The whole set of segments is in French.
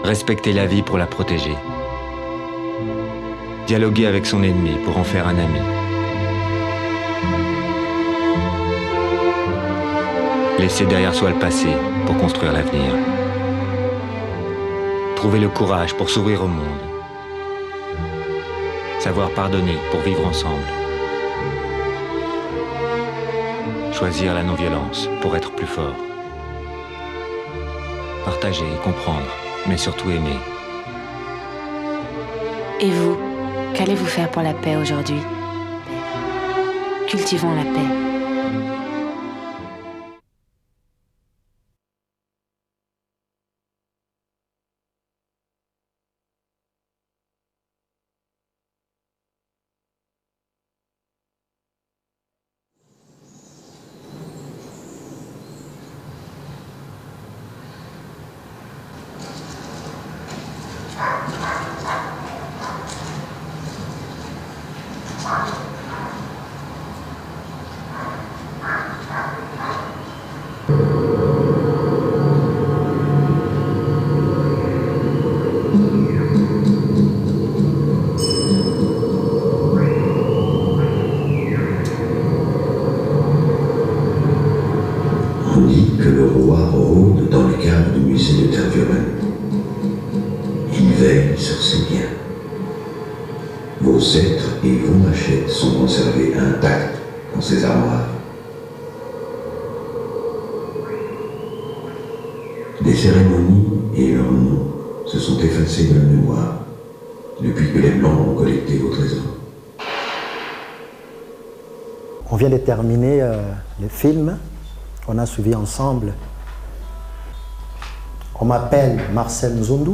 Respecter la vie pour la protéger. Dialoguer avec son ennemi pour en faire un ami. Laisser derrière soi le passé pour construire l'avenir. Trouver le courage pour s'ouvrir au monde. Savoir pardonner pour vivre ensemble. Choisir la non-violence pour être plus fort. Partager et comprendre, mais surtout aimer. Et vous, qu'allez-vous faire pour la paix aujourd'hui? Cultivons la paix. On dit que le roi rôde dans les caves du musée de Tervuren. Il veille sur ses biens. Vos sceptres et vos machettes sont conservés intacts dans ces armoires. Des cérémonies et leurs noms se sont effacés de la mémoire depuis que les Blancs ont collecté vos trésors. On vient de terminer le film qu'on a suivi ensemble. On m'appelle Marcel Nzundu,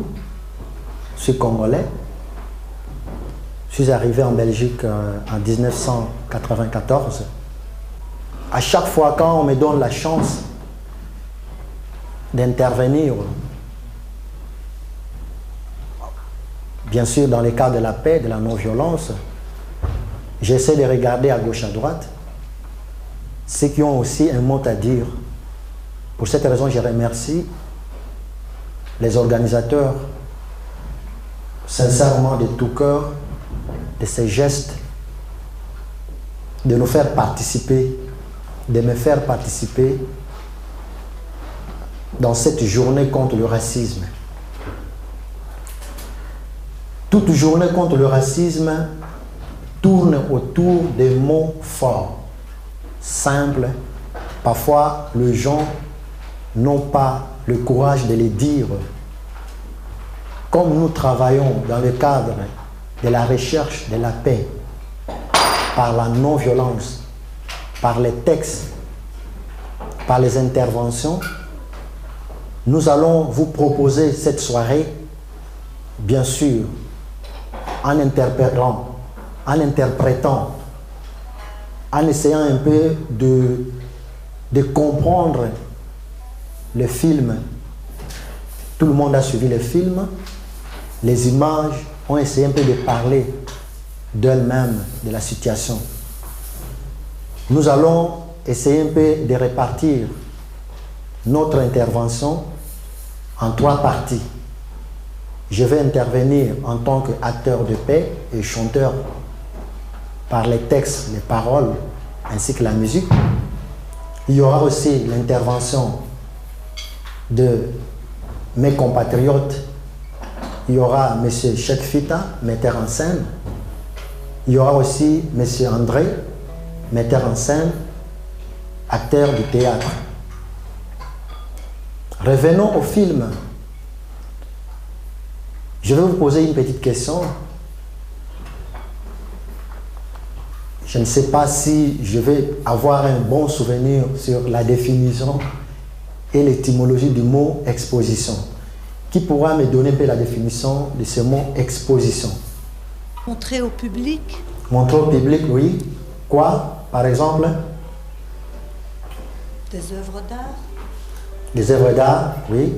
je suis congolais. Je suis arrivé en Belgique en 1994. À chaque fois quand on me donne la chance d'intervenir, bien sûr dans les cas de la paix, de la non-violence, j'essaie de regarder à gauche, à droite, ceux qui ont aussi un mot à dire. Pour cette raison, je remercie les organisateurs, sincèrement de tout cœur, de ces gestes, de nous faire participer, de me faire participer dans cette journée contre le racisme. Toute journée contre le racisme tourne autour des mots forts, simples. Parfois, les gens n'ont pas le courage de les dire. Comme nous travaillons dans le cadre de la recherche de la paix, par la non-violence, par les textes, par les interventions, nous allons vous proposer cette soirée, bien sûr, en interprétant, en essayant un peu de comprendre le film. Tout le monde a suivi le film. Les images ont essayé un peu de parler d'elles-mêmes, de la situation. Nous allons essayer un peu de répartir notre intervention en 3 parties. Je vais intervenir en tant qu'acteur de paix et chanteur par les textes, les paroles, ainsi que la musique. Il y aura aussi l'intervention de mes compatriotes. Il y aura M. Cheikh Fita, metteur en scène. Il y aura aussi M. André, metteur en scène, acteur du théâtre. Revenons au film. Je vais vous poser une petite question. Je ne sais pas si je vais avoir un bon souvenir sur la définition et l'étymologie du mot exposition. Qui pourra me donner un peu la définition de ce mot exposition? Montrer au public. Montrer au public, oui. Quoi, par exemple? Des œuvres d'art. Des œuvres d'art, oui.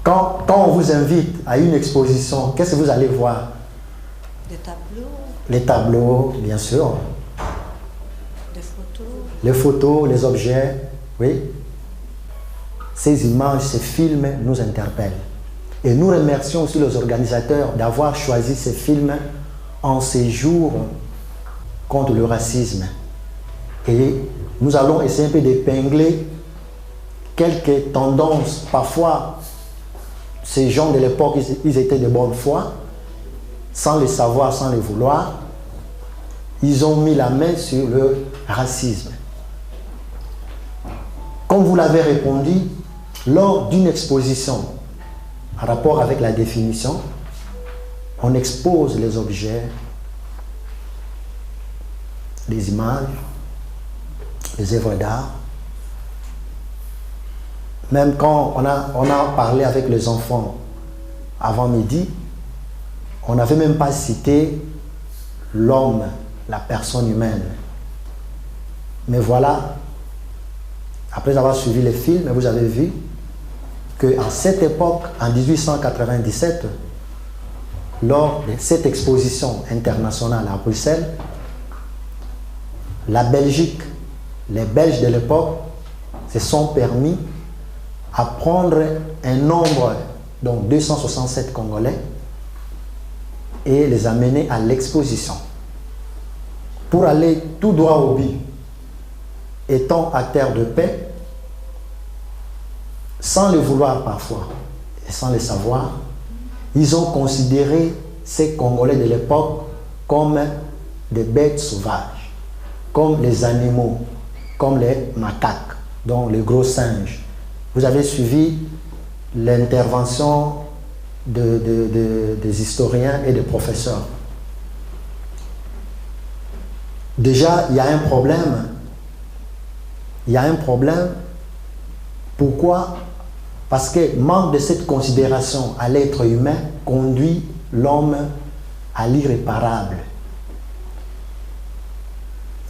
Quand on vous invite à une exposition, qu'est-ce que vous allez voir? Des tableaux. Les tableaux, bien sûr. Des photos. Les photos, les objets, oui. Ces images, ces films nous interpellent. Et nous remercions aussi les organisateurs d'avoir choisi ces films en ces jours contre le racisme. Et nous allons essayer un peu d'épingler quelques tendances. Parfois, ces gens de l'époque, ils étaient de bonne foi, sans le savoir, sans le vouloir. Ils ont mis la main sur le racisme. Comme vous l'avez répondu, lors d'une exposition en rapport avec la définition, on expose les objets, les images, les œuvres d'art. Même quand on a parlé avec les enfants avant midi, on n'avait même pas cité l'homme, la personne humaine. Mais voilà, après avoir suivi les films, vous avez vu qu'à cette époque, en 1897, lors de cette exposition internationale à Bruxelles, la Belgique, les Belges de l'époque, se sont permis à prendre un nombre, donc 267 Congolais, et les amener à l'exposition. Pour aller tout droit au but, étant acteurs de paix, sans le vouloir parfois, et sans le savoir, ils ont considéré ces Congolais de l'époque comme des bêtes sauvages, comme les animaux, comme les macaques, donc les gros singes. Vous avez suivi l'intervention des historiens et des professeurs. Déjà, il y a un problème. Il y a un problème. Pourquoi? Parce que manque de cette considération à l'être humain conduit l'homme à l'irréparable.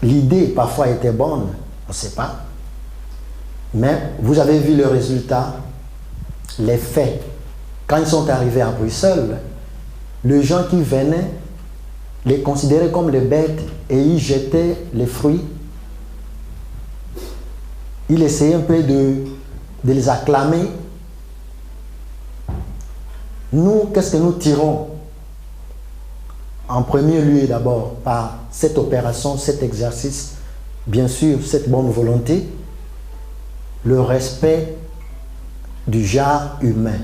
L'idée parfois était bonne, on ne sait pas. Mais vous avez vu le résultat, les faits. Quand ils sont arrivés à Bruxelles, les gens qui venaient les considéraient comme les bêtes et ils jetaient les fruits. Ils essayaient un peu de les acclamer. Nous, qu'est-ce que nous tirons? En premier lieu d'abord par cette opération, cet exercice, bien sûr cette bonne volonté, le respect du genre humain.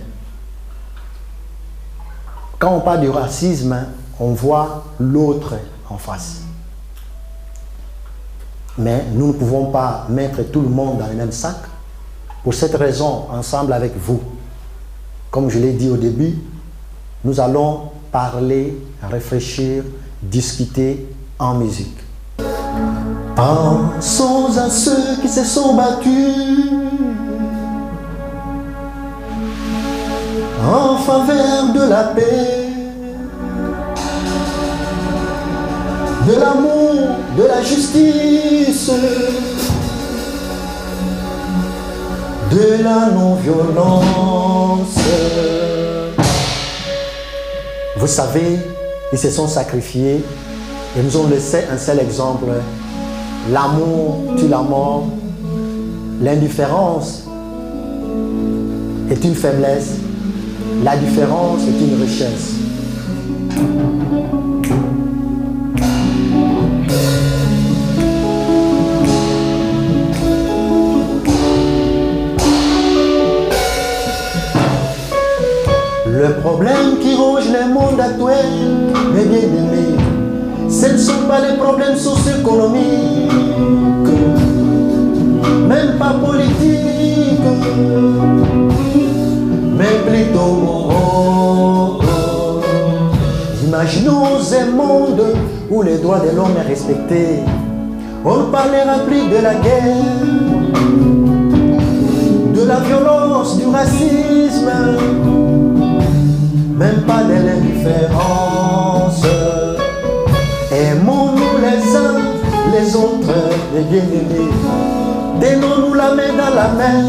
Quand on parle du racisme, on voit l'autre en face. Mais nous ne pouvons pas mettre tout le monde dans le même sac. Pour cette raison, ensemble avec vous, comme je l'ai dit au début, nous allons parler, réfléchir, discuter en musique. Pensons à ceux qui se sont battus en faveur de la paix, de l'amour, de la justice, de la non-violence. Vous savez, ils se sont sacrifiés et nous ont laissé un seul exemple. L'amour tue la mort. L'indifférence est une faiblesse. La différence est une richesse. Le problème qui ronge le monde actuel, mes bien-aimés, ce ne sont pas les problèmes socio-économiques, même pas politiques, mais plutôt moraux. Imaginons un monde où les droits de l'homme est respecté. On ne parlera plus de la guerre, de la violence, du racisme, même pas de l'indifférence. Aimons-nous les uns les autres, les bien-aimés. Donnons-nous la main dans la main.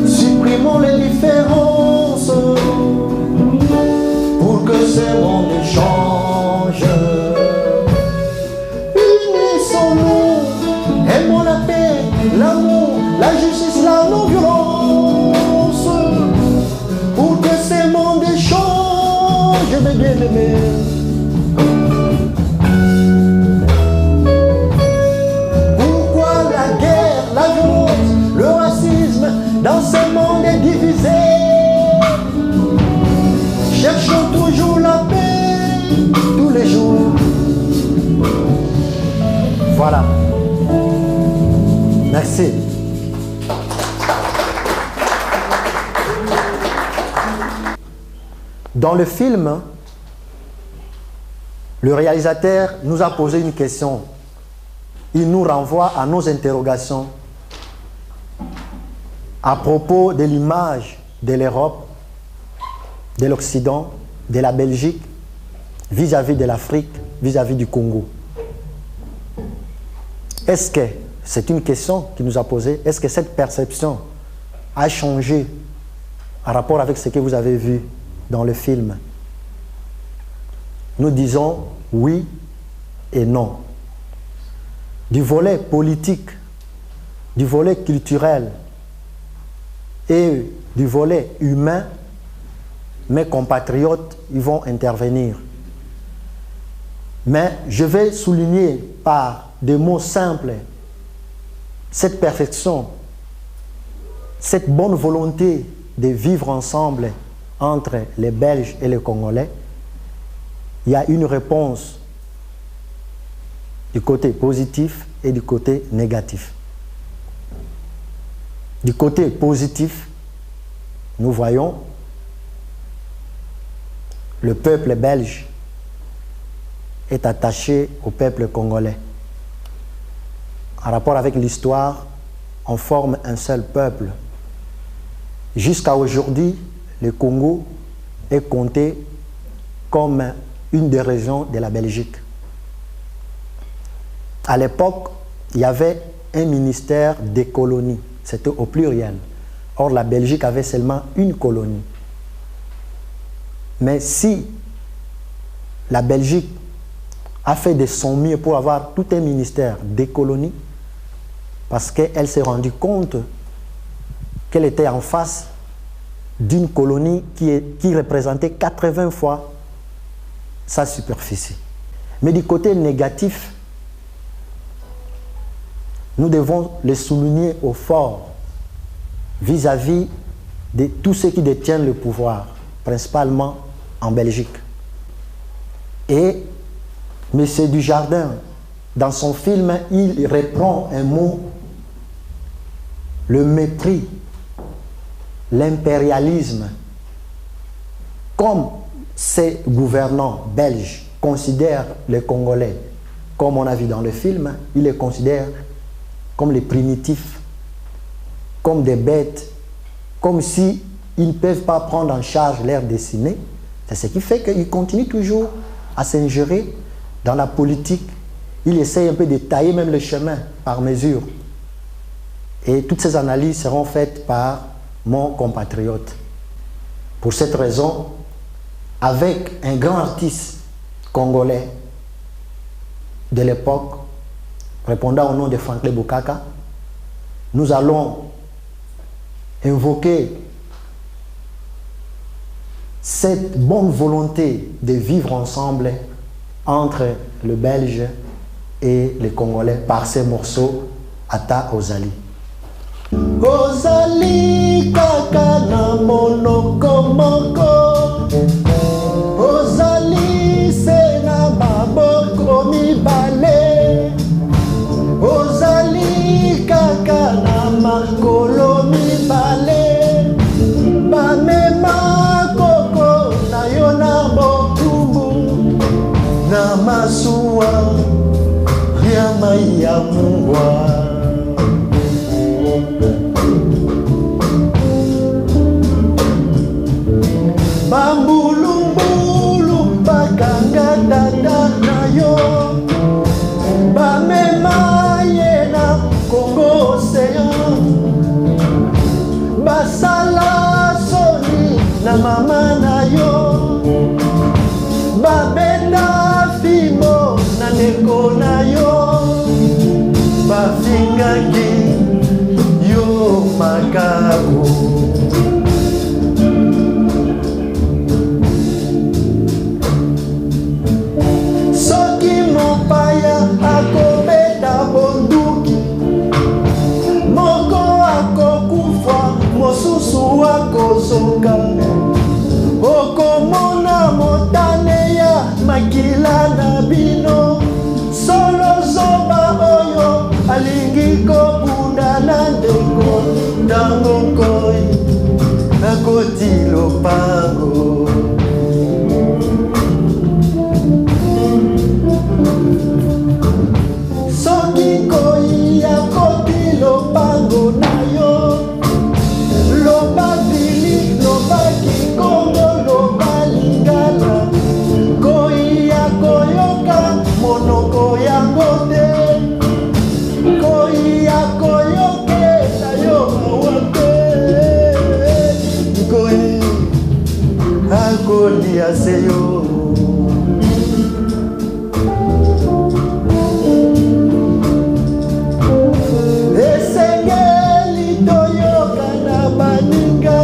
Supprimons les différences pour que ce monde change. Unissons-nous, aimons la paix, l'amour, la justice, la non-violence. Voilà. Merci. Dans le film, le réalisateur nous a posé une question. Il nous renvoie à nos interrogations à propos de l'image de l'Europe, de l'Occident, de la Belgique, vis-à-vis de l'Afrique, vis-à-vis du Congo. Est-ce que, c'est une question qu'il nous a posée, est-ce que cette perception a changé en rapport avec ce que vous avez vu dans le film? Nous disons oui et non. Du volet politique, du volet culturel et du volet humain, mes compatriotes ils vont intervenir. Mais je vais souligner par des mots simples cette perfection, cette bonne volonté de vivre ensemble entre les Belges et les Congolais. Il y a une réponse du côté positif et du côté négatif. Du côté positif, nous voyons le peuple belge est attaché au peuple congolais. En rapport avec l'histoire, on forme un seul peuple. Jusqu'à aujourd'hui, le Congo est compté comme une des régions de la Belgique. À l'époque, il y avait un ministère des colonies, c'était au pluriel. Or, la Belgique avait seulement une colonie. Mais si la Belgique a fait de son mieux pour avoir tout un ministère des colonies, parce qu'elle s'est rendue compte qu'elle était en face d'une colonie qui représentait 80 fois sa superficie. Mais du côté négatif, nous devons le souligner au fort vis-à-vis de tous ceux qui détiennent le pouvoir, principalement en Belgique. Et M. Dujardin, dans son film, il reprend un mot, le mépris, l'impérialisme. Comme ces gouvernants belges considèrent les Congolais, comme on a vu dans le film, ils les considèrent comme les primitifs, comme des bêtes, comme si ils ne peuvent pas prendre en charge leur destinée. C'est ce qui fait qu'ils continuent toujours à s'ingérer dans la politique. Ils essayent un peu de tailler même le chemin par mesure. Et toutes ces analyses seront faites par mon compatriote. Pour cette raison, avec un grand artiste congolais de l'époque, répondant au nom de Franklin Bukaka, nous allons invoquer cette bonne volonté de vivre ensemble entre le Belge et les Congolais par ces morceaux Ata Ozali. Ozali kaka na monoko moko, Ozali se na maboko mibale, Ozali kaka na makolo mibale, bamema koko na yo na motumbu, na masuwa ya maya mungwa. Bambulumbulu bakanga dada na yo, bamema ye na Congo Océan, basala soni na mama na yo, babenda fimo na ndeko na yo, bafi lopango. Soki koya koti lopango na yo, loba Philippe, loba Kikongo, loba Lingala, koya koyoka monoko yango te, koya koyoke na yo mawa te, koye akolia seyo. Esengeli toyoka na baninga,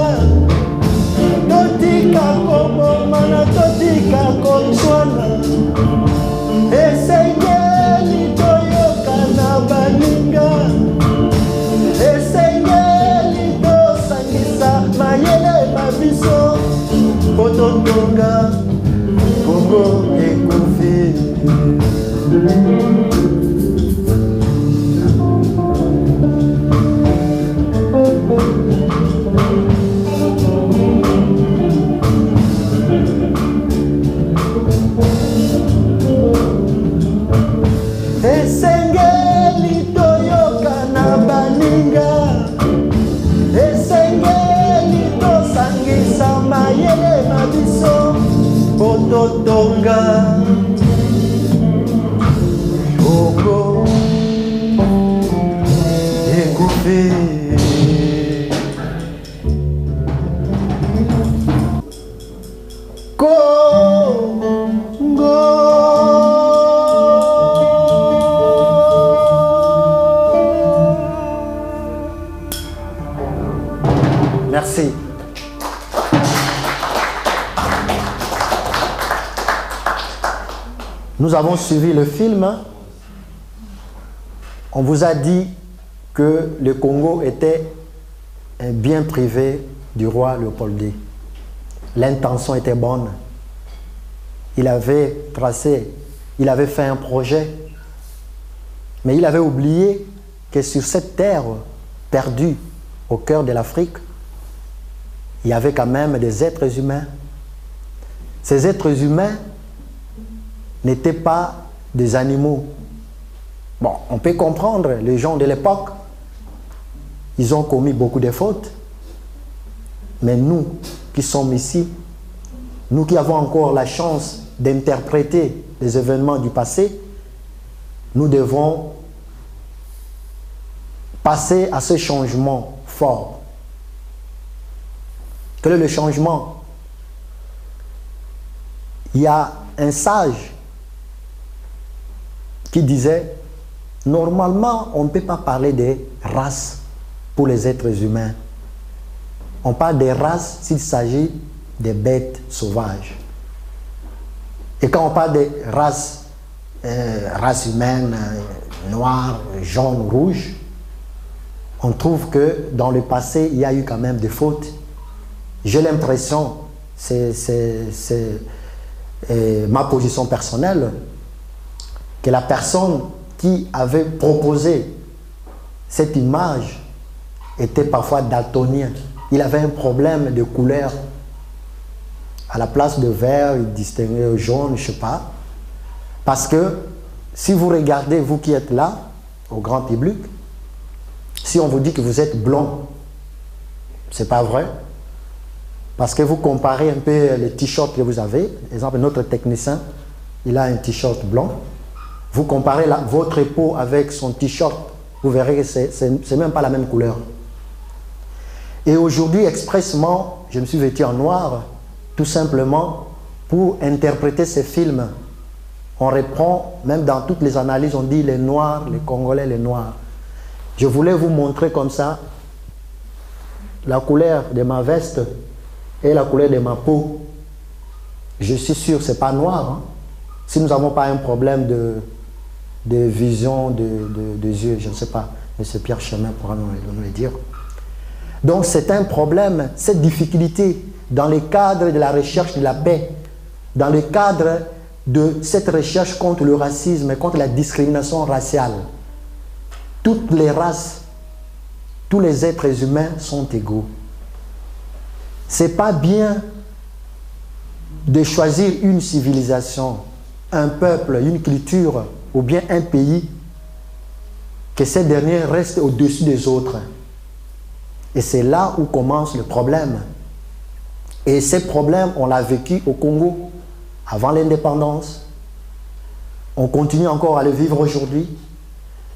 esengeli tosangisa mayele mabiso, pototonga Congo ekufi. Esengeli toyoka na baninga, esengeli tosangisa mayele mabiso, pototonga Congo ekufi. Merci. Nous avons suivi le film. On vous a dit que le Congo était un bien privé du roi Léopold II. L'intention était bonne. Il avait tracé, il avait fait un projet, mais il avait oublié que sur cette terre perdue au cœur de l'Afrique, il y avait quand même des êtres humains. Ces êtres humains n'étaient pas des animaux. Bon, on peut comprendre, les gens de l'époque, ils ont commis beaucoup de fautes. Mais nous qui sommes ici, nous qui avons encore la chance d'interpréter les événements du passé, nous devons passer à ce changement fort. Quel est le changement? Il y a un sage qui disait, normalement, on ne peut pas parler des races pour les êtres humains. On parle des races s'il s'agit des bêtes sauvages. Et quand on parle des races, races humaines, noires, jaunes, rouges, on trouve que dans le passé, il y a eu quand même des fautes. J'ai l'impression, c'est ma position personnelle, que la personne qui avait proposé cette image était parfois daltonien. Il avait un problème de couleur. À la place de vert, il distinguait jaune, je ne sais pas. Parce que si vous regardez, vous qui êtes là, au grand public, si on vous dit que vous êtes blond, ce n'est pas vrai. Parce que vous comparez un peu les t-shirts que vous avez. Par exemple, notre technicien, il a un t-shirt blanc. Vous comparez votre peau avec son t-shirt, vous verrez que ce n'est même pas la même couleur. Et aujourd'hui, expressement, je me suis vêtu en noir, tout simplement pour interpréter ces films. On reprend, même dans toutes les analyses, on dit les Noirs, les Congolais, les Noirs. Je voulais vous montrer comme ça la couleur de ma veste et la couleur de ma peau. Je suis sûr que ce n'est pas noir. Hein. Si nous n'avons pas un problème de vision de yeux, je ne sais pas, M. Pierre Chemin pourra nous le dire. Donc c'est un problème, cette difficulté dans le cadre de la recherche de la paix, dans le cadre de cette recherche contre le racisme et contre la discrimination raciale. Toutes les races, tous les êtres humains sont égaux. C'est pas bien de choisir une civilisation, un peuple, une culture ou bien un pays, que ces derniers restent au-dessus des autres. Et c'est là où commence le problème. Et ces problèmes, on l'a vécu au Congo avant l'indépendance. On continue encore à le vivre aujourd'hui.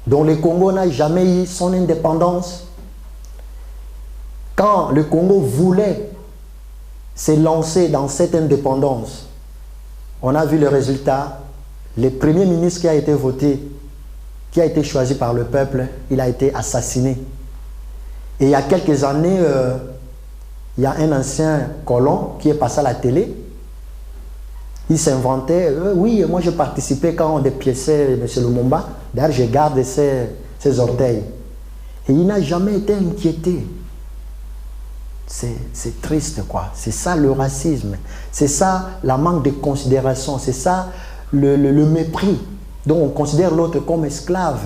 Donc le Congo n'a jamais eu son indépendance. Quand le Congo voulait se lancer dans cette indépendance, on a vu le résultat. Le premier ministre qui a été voté, qui a été choisi par le peuple, il a été assassiné. Et il y a quelques années, il y a un ancien colon qui est passé à la télé. Il s'inventait, oui, moi je participais quand on dépiéçait M. Lumumba. D'ailleurs, je garde ses orteils. Et il n'a jamais été inquiété. C'est triste, quoi. C'est ça le racisme. C'est ça la manque de considération. C'est ça le mépris. Donc on considère l'autre comme esclave.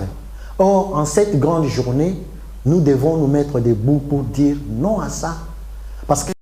Or, en cette grande journée, nous devons nous mettre debout pour dire non à ça. Parce que